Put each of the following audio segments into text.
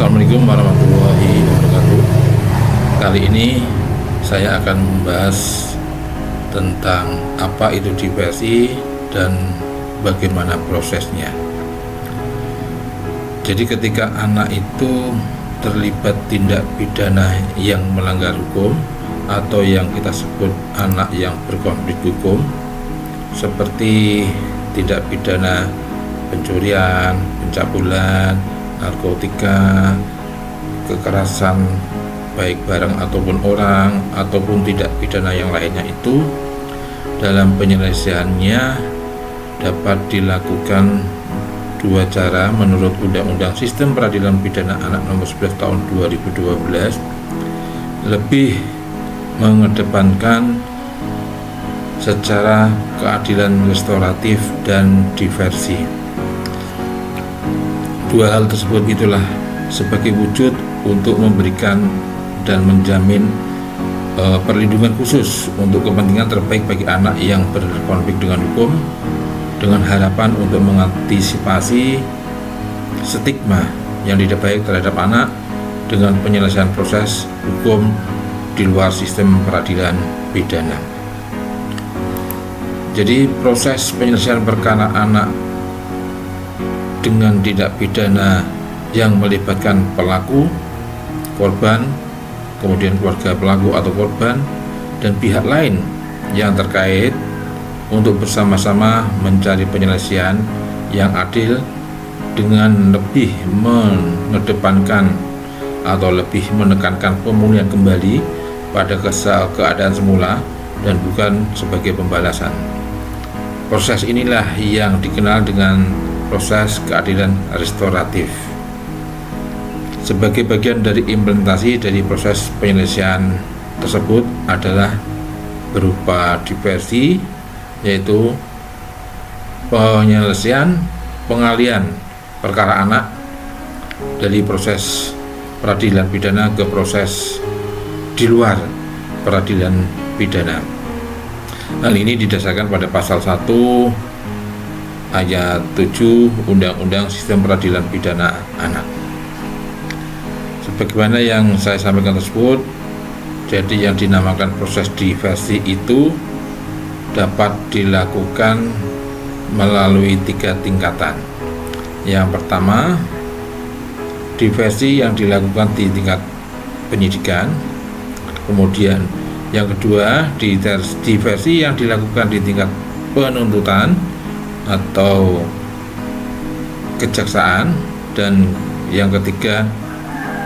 Assalamualaikum warahmatullahi wabarakatuh. Kali ini saya akan membahas tentang apa itu diversi dan bagaimana prosesnya. Jadi ketika anak itu terlibat tindak pidana yang melanggar hukum atau yang kita sebut anak yang berkonflik hukum, seperti tindak pidana pencurian, pencabulan, narkotika, kekerasan baik barang ataupun orang, ataupun tidak pidana yang lainnya, itu dalam penyelesaiannya dapat dilakukan dua cara menurut Undang-Undang Sistem Peradilan Pidana Anak Nomor 11 Tahun 2012, lebih mengedepankan secara keadilan restoratif dan diversi. Dua hal tersebut itulah sebagai wujud untuk memberikan dan menjamin perlindungan khusus untuk kepentingan terbaik bagi anak yang berkonflik dengan hukum, dengan harapan untuk mengantisipasi stigma yang tidak baik terhadap anak dengan penyelesaian proses hukum di luar sistem peradilan pidana. Jadi proses penyelesaian perkara anak dengan tindak pidana yang melibatkan pelaku, korban, kemudian keluarga pelaku atau korban, dan pihak lain yang terkait untuk bersama-sama mencari penyelesaian yang adil dengan lebih mengedepankan atau lebih menekankan pemulihan kembali pada keadaan semula dan bukan sebagai pembalasan. Proses inilah yang dikenal dengan proses keadilan restoratif. Sebagai bagian dari implementasi dari proses penyelesaian tersebut adalah berupa diversi, yaitu penyelesaian pengalihan perkara anak dari proses peradilan pidana ke proses di luar peradilan pidana. Hal ini didasarkan pada pasal 1 ayat 7 Undang-Undang Sistem Peradilan Pidana Anak. Sebagaimana yang saya sampaikan tersebut, jadi yang dinamakan proses diversi itu dapat dilakukan melalui 3 tingkatan. Yang pertama, diversi yang dilakukan di tingkat penyidikan. Kemudian yang kedua, diversi yang dilakukan di tingkat penuntutan atau kejaksaan, dan yang ketiga,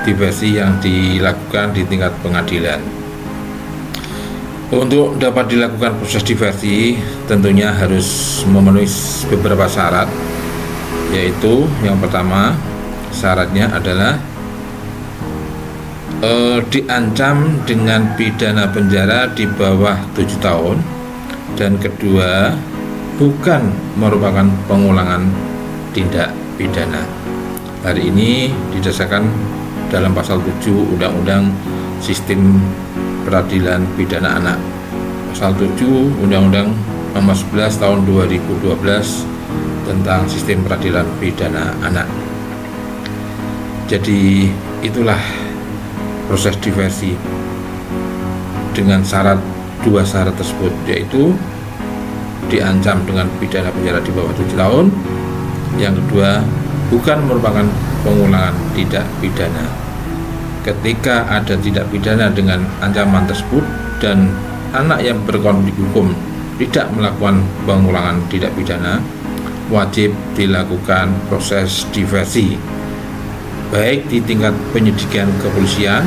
diversi yang dilakukan di tingkat pengadilan. Untuk dapat dilakukan proses diversi tentunya harus memenuhi beberapa syarat, yaitu yang pertama, syaratnya adalah diancam dengan pidana penjara di bawah 7 tahun, dan kedua, bukan merupakan pengulangan tindak pidana. Hal ini didasarkan dalam pasal 7 Undang-Undang Sistem Peradilan Pidana Anak, pasal 7 Undang-Undang Nomor 11 Tahun 2012 tentang Sistem Peradilan Pidana Anak. Jadi itulah proses diversi dengan dua syarat tersebut, yaitu diancam dengan pidana penjara di bawah 7 tahun, yang kedua bukan merupakan pengulangan tindak pidana. Ketika ada tindak pidana dengan ancaman tersebut dan anak yang berkonflik hukum tidak melakukan pengulangan tindak pidana, wajib dilakukan proses diversi, baik di tingkat penyidikan kepolisian,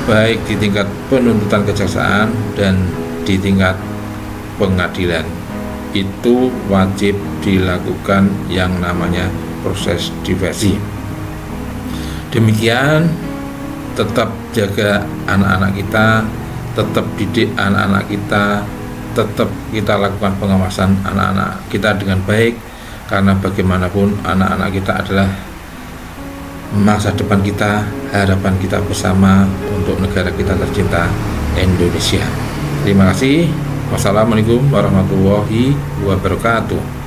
baik di tingkat penuntutan kejaksaan, dan di tingkat pengadilan. Itu wajib dilakukan yang namanya proses diversi. Demikian, tetap jaga anak-anak kita, tetap didik anak-anak kita, tetap kita lakukan pengawasan anak-anak kita dengan baik, karena bagaimanapun anak-anak kita adalah masa depan kita, harapan kita bersama untuk negara kita tercinta Indonesia. Terima kasih. Wassalamualaikum warahmatullahi wabarakatuh.